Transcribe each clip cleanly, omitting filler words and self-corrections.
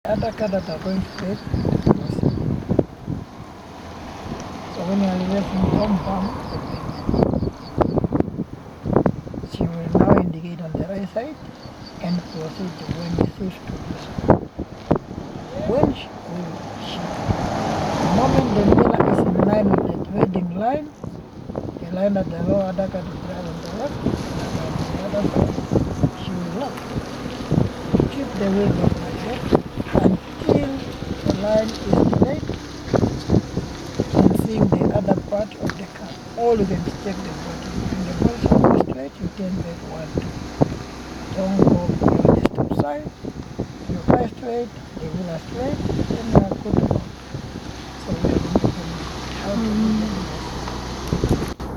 other car that are going straight. So when you are reversing, don't bump the pavement. She will now indicate on the right side and proceed when you shift to this one. When she will shift, the moment the mirror is in line with the trading line, the line that the lower other car is drive on the left, and on the other side, she will lock. Keep the wheel back like that until the line is straight and seeing the other part of the car. Or you can check the body. When the body is straight, you turn back 1, 2. Don't go beyond the stop sign. Your car is straight, the wheel is straight, then you are good to go. So we are going to how to do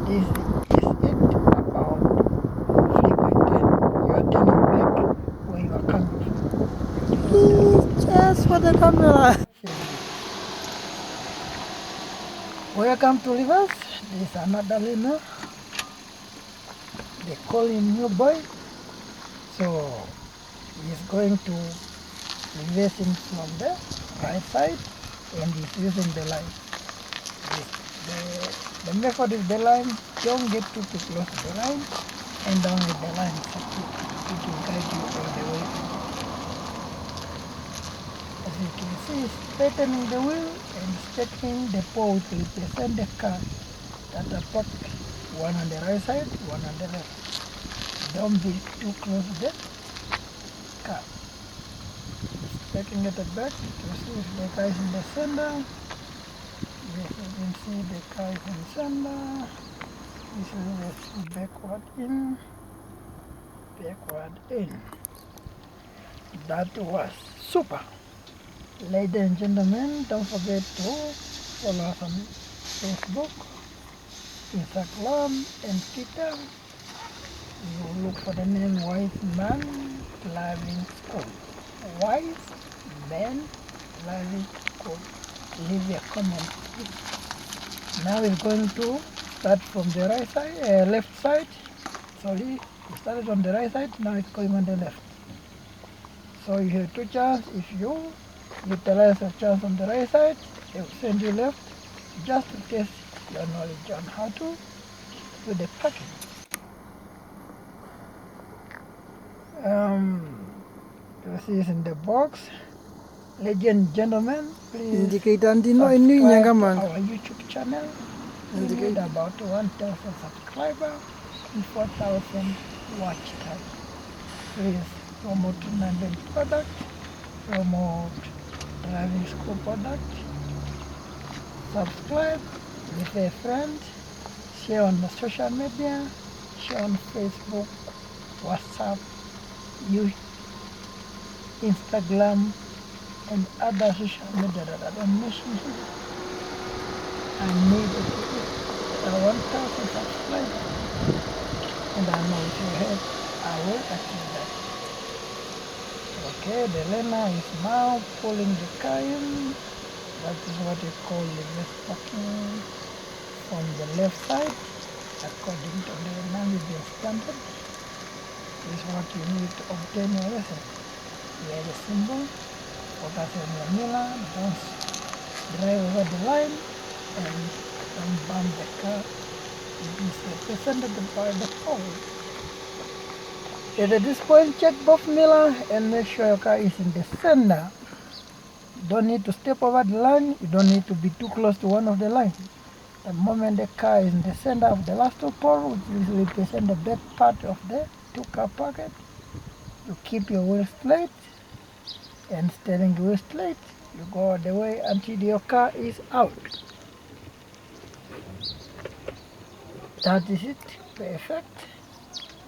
this. This is it about frequent turn. You are turning back where you are coming from. Just for the camera. Welcome to reverse. This is another limo. They call him new boy. So he's going to reversing from the right side and he's using the line. The method is the line. Don't get too close to the line and down with the line. So it will guide you all the way. As you can see, straightening the wheel and straightening the pole to represent the car that are parked, one on the right side, one on the left. Don't be too close to the car. Taking it back to see if the car is in the center. Yes, you can see the car is in the center. This is the backward in. That was super. Ladies and gentlemen, don't forget to follow us on Facebook, Instagram, and Twitter. You look for the name wisemaninvestmentcc. Wisemandrivingschool. Leave a comment. Now we're going to start from the right side, left side. Sorry, we started on the right side. Now it's going on the left. So you have two chances. If you utilize a chance on the right side, they will send you left, just to test your knowledge on how to do the parking. This is in the box. Ladies and gentlemen, please Indicate Andino ini nya subscribe kaman. to our YouTube channel. We need about 1,000 subscribers and 4,000 watch time. Please promote Nanden product, promote driving school product, subscribe, with a friend, share on the social media, share on Facebook, WhatsApp, Instagram, and other social media that I don't mention here. I need it to 1,000 subscribers, and I know if you help, I will achieve that. Okay, the learner is now pulling the car in. That is what we call reverse parking from the left side, according to the Namibian standard. This is what you need to obtain your license. Here the symbol, focus on your mirror, don't drive over the line, and don't bump the car. It is represented by the pole. At this point, check both mirror and make sure your car is in the center. You don't need to step over the line. You don't need to be too close to one of the lines. The moment the car is in the center of the last two poles, which will represent the back part of the two-car pocket, you keep your wheel straight and steering the wheel straight. You go all the way until your car is out. That is it. Perfect.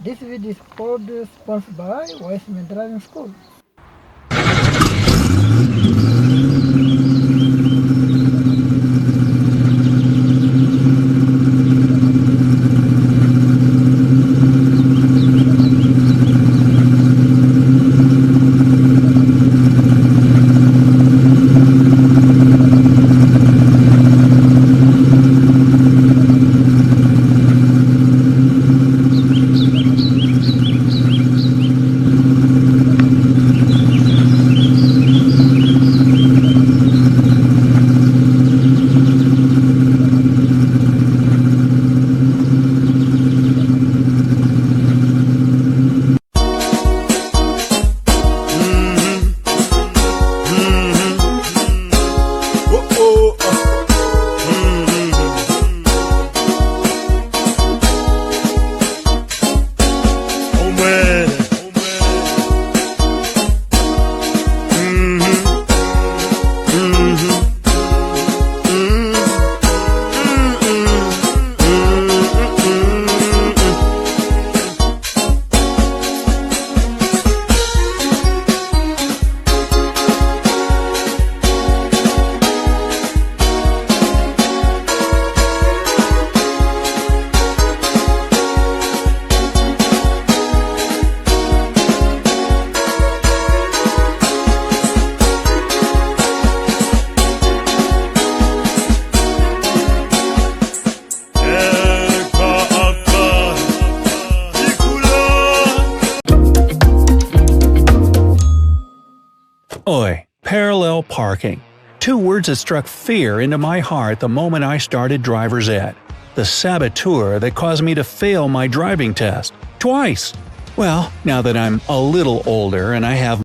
This video is sponsored by Wisemandrivingschool. Parallel parking. Two words that struck fear into my heart the moment I started driver's ed. The saboteur that caused me to fail my driving test. Twice! Well, now that I'm a little older and I have